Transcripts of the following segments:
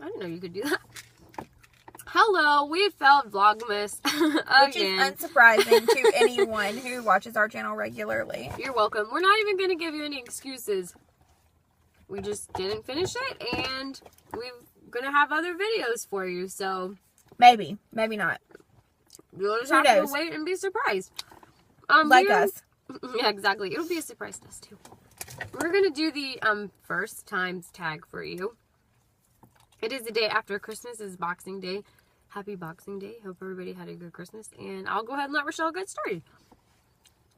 didn't know you could do that. Hello, we felt Vlogmas again. Which is unsurprising to anyone who watches our channel regularly. You're welcome. We're not even going to give you any excuses. We just didn't finish it, and we're going to have other videos for you, so... Maybe. Maybe not. You'll just have to wait and be surprised. Like us. Yeah, exactly. It'll be a surprise to us, too. We're going to do the first times tag for you. It is the day after Christmas. It's Boxing Day. Happy Boxing Day. Hope everybody had a good Christmas. And I'll go ahead and let Rochelle get started.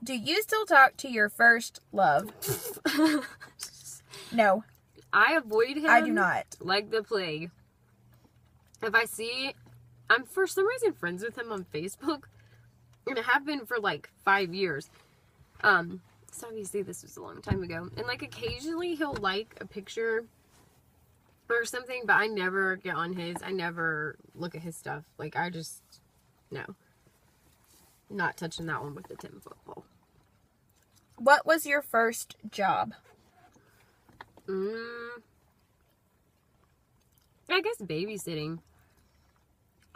Do you still talk to your first love? No. I avoid him. I do not. Like the plague. If I see... I'm for some reason friends with him on Facebook. And I have been for like 5 years. So obviously this was a long time ago. And like occasionally he'll like a picture or something, but I never get on his. I never look at his stuff. Like I just, no. Not touching that one with the 10-foot pole. What was your first job? I guess babysitting.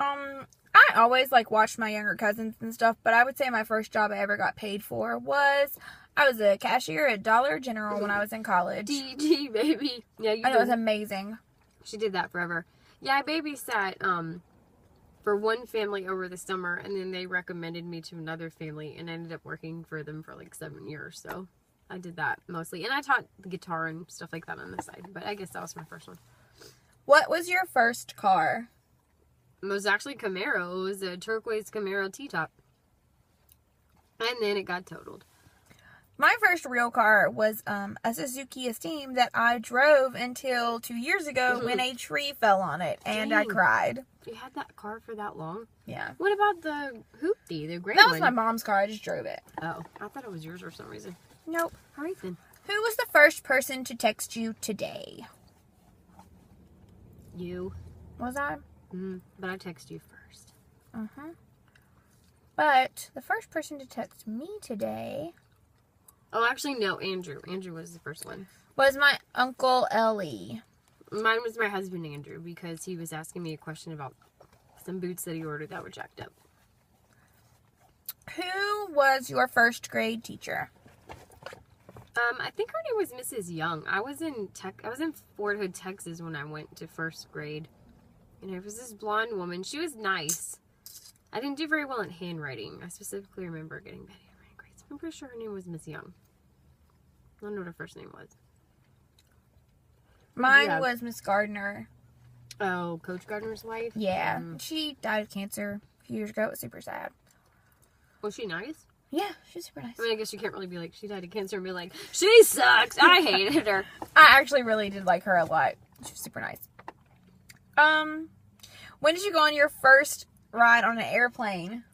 I always watched my younger cousins and stuff, but I would say my first job I ever got paid for was I was a cashier at Dollar General when I was in college. DG, baby. Yeah, you and it was amazing. She did that forever. Yeah, I babysat for one family over the summer, and then they recommended me to another family, and I ended up working for them for like 7 years. So I did that mostly, and I taught the guitar and stuff like that on the side. But I guess that was my first one. What was your first car? It was actually Camaro. It was a turquoise Camaro T-top. And then it got totaled. My first real car was a Suzuki Esteem that I drove until 2 years ago when a tree fell on it, and Dang. I cried. You had that car for that long? Yeah. What about the Hoopty, the gray That one? was my mom's car. I just drove it. Oh, I thought it was yours for some reason. Nope. All right, then. Who was the first person to text you today? You. Was I? But I text you first. But the first person to text me today... Oh, actually, no, Andrew. Andrew was the first one. Was my Uncle Ellie. Mine was my husband, Andrew, because he was asking me a question about some boots that he ordered that were jacked up. Who was your first grade teacher? I think her name was Mrs. Young. I was in Fort Hood, Texas when I went to first grade. And it was this blonde woman. She was nice. I didn't do very well in handwriting. I specifically remember getting bad handwriting grades. I'm pretty sure her name was Miss Young. I don't know what her first name was. Mine was Miss Gardner. Oh, Coach Gardner's wife? Yeah. She died of cancer a few years ago. It was super sad. Was she nice? Yeah, she's super nice. I mean, I guess you can't really be like, she died of cancer and be like, she sucks. I hated her. I actually really did like her a lot. She was super nice. When did you go on your first ride on an airplane?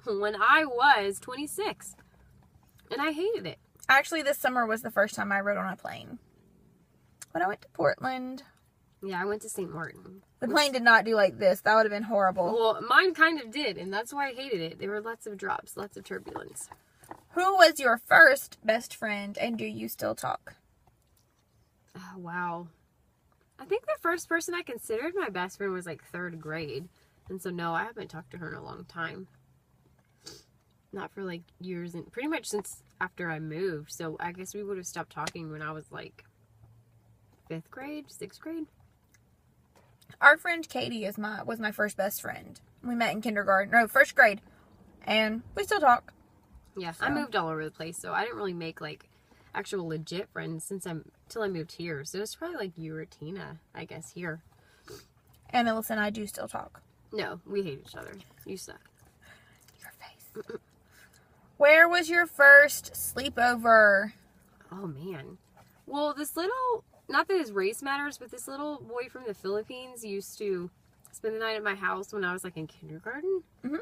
When I was 26. And I hated it. Actually, this summer was the first time I rode on a plane. When I went to Portland. Yeah, I went to St. Martin. The plane did not do like this. That would have been horrible. Well, mine kind of did, and that's why I hated it. There were lots of drops, lots of turbulence. Who was your first best friend, and do you still talk? Oh, wow. I think the first person I considered my best friend was like 3rd grade. And so, no, I haven't talked to her in a long time. Not for like years, and pretty much since after I moved. So, I guess we would have stopped talking when I was like 5th grade, 6th grade. Our friend Katie was my first best friend. We met in kindergarten. No, 1st grade. And we still talk. Yeah, So. I moved all over the place, so I didn't really make like actual legit friends till I moved here. So it's probably like you or Tina, I guess, here. And Alissa and I do still talk. No, we hate each other. You suck. Your face. Where was your first sleepover? Oh, man. Well, this little, not that his race matters, but this little boy from the Philippines used to spend the night at my house when I was like in kindergarten. It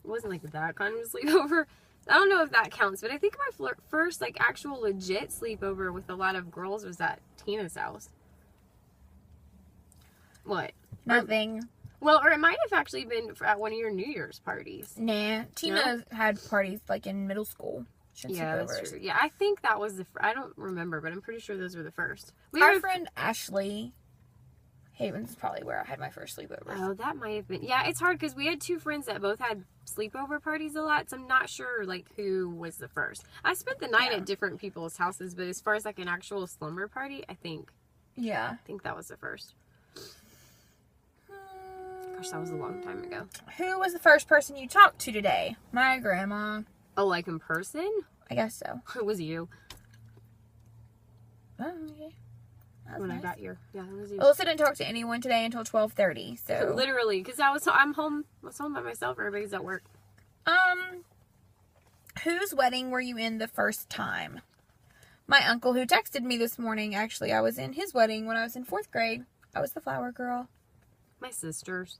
wasn't like that kind of sleepover. I don't know if that counts, but I think my first like actual legit sleepover with a lot of girls was at Tina's house. What? Nothing. Well, or it might have actually been at one of your New Year's parties. Nah. Tina had parties like in middle school. Yeah, that's true. Yeah, I think that was I don't remember, but I'm pretty sure those were the first. Our friend Ashley, Havens is probably where I had my first sleepover. Oh, that might have been. Yeah, it's hard because we had 2 friends that both had sleepover parties a lot, so I'm not sure, like, who was the first. I spent the night at different people's houses, but as far as, like, an actual slumber party, I think that was the first. Gosh, that was a long time ago. Who was the first person you talked to today? My grandma. Oh, like in person? I guess so. It was you. Oh, okay. When I got here. Yeah, it was you. Alyssa didn't talk to anyone today until 12:30, so. Literally, because I'm home. I was home by myself. Everybody's at work. Whose wedding were you in the first time? My uncle who texted me this morning, actually, I was in his wedding when I was in 4th grade. I was the flower girl. My sister's.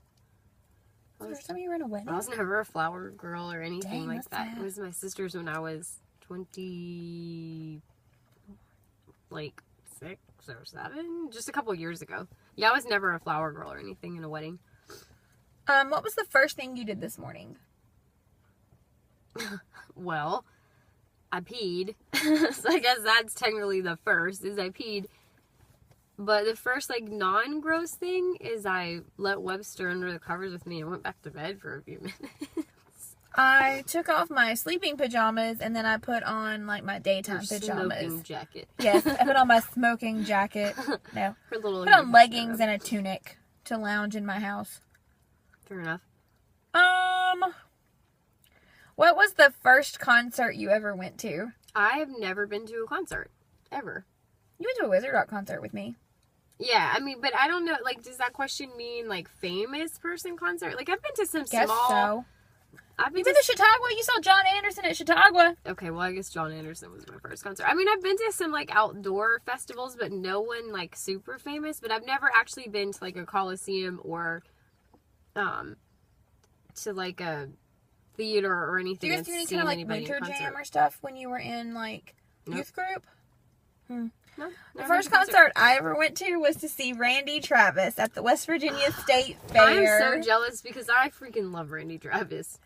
Was the first time you were in a wedding? I was never a flower girl or anything like that's that. sad. It was my sister's when I was 20, like 6 or 7, just a couple years ago. Yeah, I was never a flower girl or anything in a wedding. What was the first thing you did this morning? Well, I peed. So I guess that's technically the first, is I peed. But the first, like, non-gross thing is I let Webster under the covers with me and went back to bed for a few minutes. I took off my sleeping pajamas and then I put on, like, my daytime Your pajamas. smoking jacket. Yes, I put on my smoking jacket. No. Her little I put on leggings and a tunic to lounge in my house. Fair enough. What was the first concert you ever went to? I've never been to a concert. Ever. You went to a Wizard Rock concert with me. Yeah, I mean, but I don't know, like, does that question mean, like, famous person concert? Like, I've been to some Guess small... so. I've been You been to Chautauqua? You saw John Anderson at Chautauqua. Okay, well, I guess John Anderson was my first concert. I mean, I've been to some, like, outdoor festivals, but no one, like, super famous. But I've never actually been to, like, a Coliseum or, to, like, a theater or anything. Do you guys do any kind of, like, winter jam or stuff when you were in, like, youth group? No, The first concert I ever went to was to see Randy Travis at the West Virginia State Fair. I'm so jealous because I freaking love Randy Travis.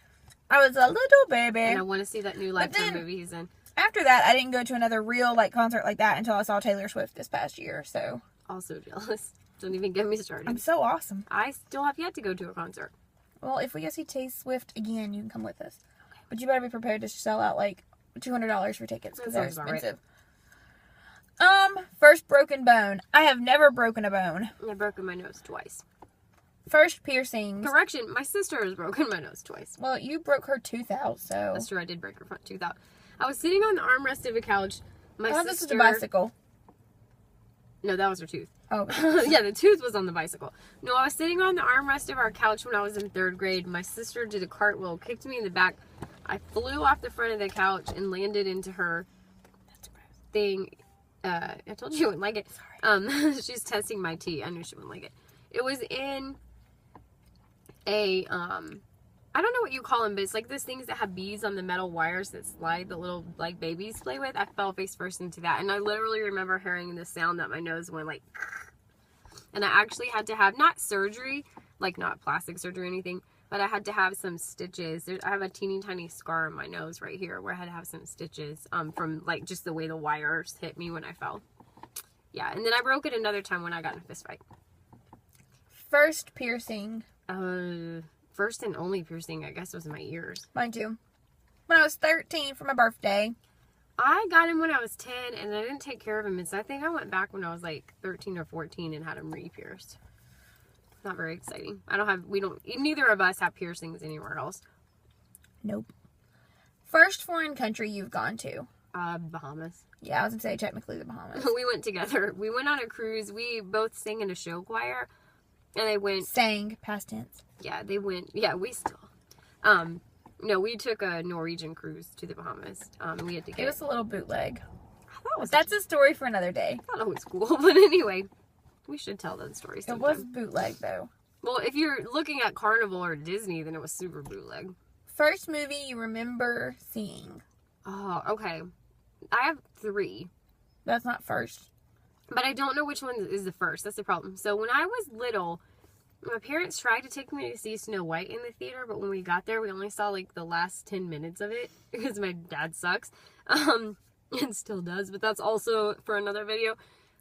I was a little baby. And I want to see that new Lifetime movie he's in. After that, I didn't go to another real, like, concert like that until I saw Taylor Swift this past year, so. Also jealous. Don't even get me started. I'm so awesome. I still have yet to go to a concert. Well, if we go see Taylor Swift again, you can come with us. Okay. But you better be prepared to sell out, like, $200 for tickets because they're expensive. First broken bone. I have never broken a bone. I've broken my nose twice. First piercings. Correction, my sister has broken my nose twice. Well, you broke her tooth out, so. That's true, I did break her front tooth out. I was sitting on the armrest of a couch. My sister... this was a bicycle. No, that was her tooth. Oh. Yeah, the tooth was on the bicycle. No, I was sitting on the armrest of our couch when I was in 3rd grade. My sister did a cartwheel, kicked me in the back. I flew off the front of the couch and landed into her thing. I told you I wouldn't like it. Sorry. She's testing my tea. I knew she wouldn't like it. It was in a, I don't know what you call them, but it's like those things that have beads on the metal wires that slide that little, like, babies play with. I fell face first into that. And I literally remember hearing the sound that my nose went, like, and I actually had to have, not surgery, like, not plastic surgery or anything, but I had to have some stitches. I have a teeny tiny scar on my nose right here where I had to have some stitches from, like, just the way the wires hit me when I fell. Yeah, and then I broke it another time when I got in a fist fight. First piercing. First and only piercing, I guess, was my ears. Mine too. When I was 13 for my birthday. I got him when I was 10, and I didn't take care of him. And so I think I went back when I was, like, 13 or 14 and had him re-pierced. Not very exciting. Neither of us have piercings anywhere else. Nope. First foreign country you've gone to? Bahamas. Yeah, I was going to say technically the Bahamas. We went together. We went on a cruise. We both sang in a show choir. And they went... Sang, past tense. Yeah, they went... Yeah, we still... No, we took a Norwegian cruise to the Bahamas. We had to get... It was a little bootleg. That's a story for another day. I thought it was cool. But anyway, we should tell that story sometime. It was bootleg, though. Well, if you're looking at Carnival or Disney, then it was super bootleg. First movie you remember seeing? Oh, okay. I have 3. That's not first. But I don't know which one is the first. That's the problem. So when I was little, my parents tried to take me to see Snow White in the theater, but when we got there, we only saw, like, the last 10 minutes of it because my dad sucks. And still does, but that's also for another video.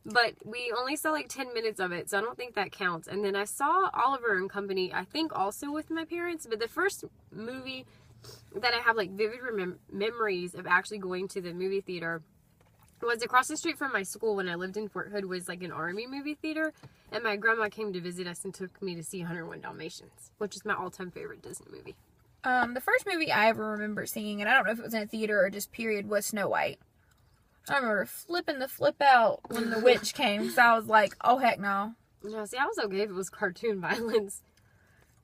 But we only saw like 10 minutes of it, so I don't think that counts. And then I saw Oliver and Company, I think also with my parents. But the first movie that I have like vivid memories of actually going to the movie theater was across the street from my school when I lived in Fort Hood, was like an army movie theater. And my grandma came to visit us and took me to see 101 Dalmatians, which is my all-time favorite Disney movie. The first movie I ever remember seeing, and I don't know if it was in a theater or just period, was Snow White. I remember flipping the flip out when the witch came, so I was like, oh heck no. No, see, I was okay if it was cartoon violence.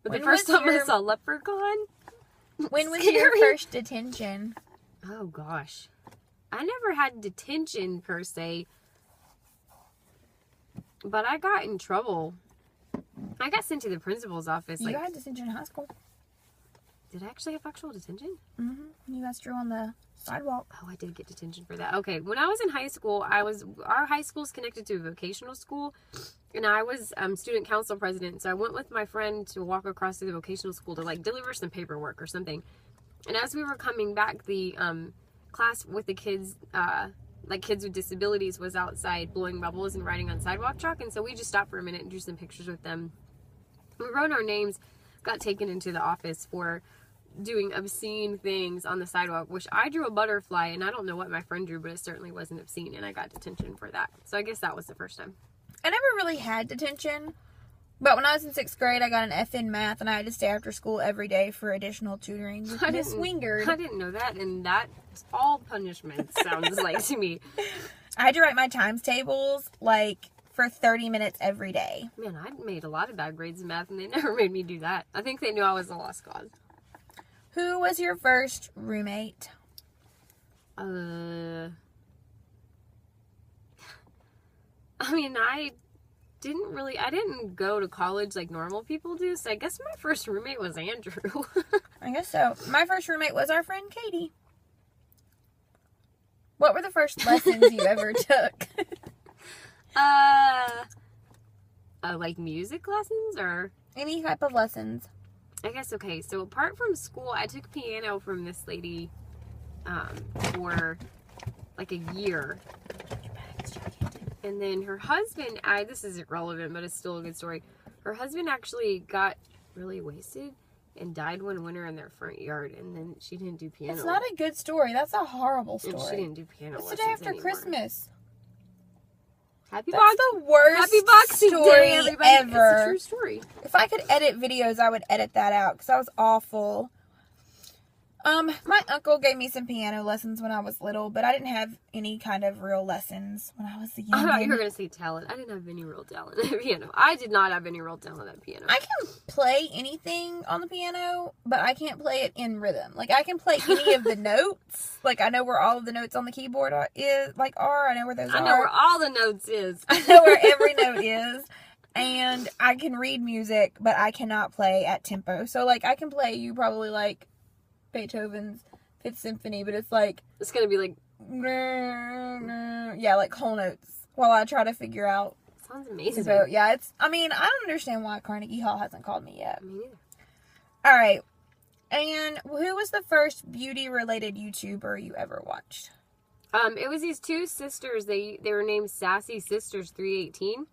But When the first was time I your- saw Leprechaun... When was your Scary. first detention? Oh, gosh. I never had detention, per se. But I got in trouble. I got sent to the principal's office. You had detention in high school. Did I actually have actual detention? Mm-hmm. You guys drew on the sidewalk. Oh, I did get detention for that. Okay, when I was in high school, our high school is connected to a vocational school, and I was student council president. So I went with my friend to walk across to the vocational school to like deliver some paperwork or something. And as we were coming back, the class with the kids, like kids with disabilities, was outside blowing bubbles and writing on sidewalk chalk. And so we just stopped for a minute and drew some pictures with them. We wrote our names, got taken into the office for doing obscene things on the sidewalk, which I drew a butterfly, and I don't know what my friend drew, but it certainly wasn't obscene, and I got detention for that. So I guess that was the first time. I never really had detention, but when I was in 6th grade, I got an F in math, and I had to stay after school every day for additional tutoring with Miss Wingard. I didn't know that, and that's all punishment sounds like to me. I had to write my times tables, like, for 30 minutes every day. Man, I made a lot of bad grades in math, and they never made me do that. I think they knew I was a lost cause. Who was your first roommate? I mean, I didn't go to college like normal people do, so I guess my first roommate was Andrew. I guess so. My first roommate was our friend Katie. What were the first lessons you ever took? Like music lessons or... Any type of lessons. I guess, okay, so apart from school, I took piano from this lady for like a year. And then her husband, this is irrelevant, but it's still a good story. Her husband actually got really wasted and died one winter in their front yard, and then she didn't do piano. It's not a good story. That's a horrible story. And she didn't do piano It's the lessons day after anymore. Christmas. Happy That's the worst Happy Boxing story Day, everybody. ever. It's a true story. If I could edit videos, I would edit that out because that was awful. My uncle gave me some piano lessons when I was little, but I didn't have any kind of real lessons when I was a I thought you were young. going to say talent. I didn't have any real talent at piano. I did not have any real talent at piano. I can play anything on the piano, but I can't play it in rhythm. Like, I can play any of the notes. Like, I know where all of the notes on the keyboard are. I know where those are. I know where all the notes is. I know where every note is. And I can read music, but I cannot play at tempo. So, like, I can play you probably like Beethoven's Fifth Symphony, but it's like... It's going to be like... Yeah, like whole notes while I try to figure out. Sounds amazing. So, yeah, I don't understand why Carnegie Hall hasn't called me yet. Me neither. Alright. And who was the first beauty-related YouTuber you ever watched? It was these two sisters. They were named Sassy Sisters 318.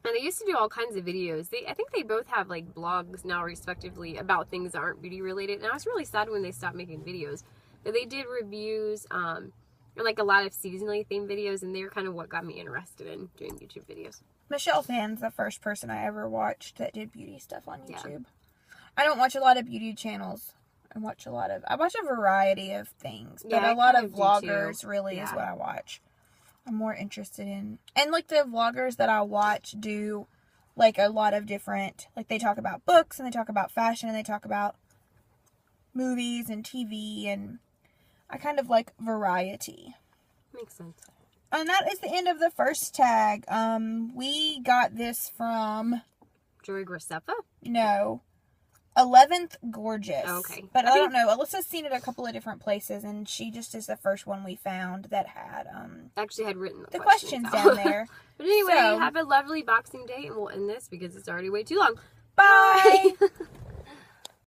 And they used to do all kinds of videos. I think they both have like blogs now, respectively, about things that aren't beauty related. And I was really sad when they stopped making videos. But they did reviews, and like a lot of seasonally themed videos, and they were kind of what got me interested in doing YouTube videos. Michelle Phan's the first person I ever watched that did beauty stuff on YouTube. Yeah. I don't watch a lot of beauty channels. I watch a variety of things. But Yeah, a lot I of kind of do vloggers too. really is Yeah. what I watch. I'm more interested in. And like the vloggers that I watch do like a lot of different, like they talk about books and they talk about fashion and they talk about movies and TV, and I kind of like variety. Makes sense. And that is the end of the first tag. We got this from Joy Graceffa? No. 11th Gorgeous. Oh, okay. But I I think- don't know. Alyssa's seen it a couple of different places, and she just is the first one we found that had Actually had written the questions out. down there. But anyway, So- have a lovely Boxing Day, and we'll end this because it's already way too long. Bye!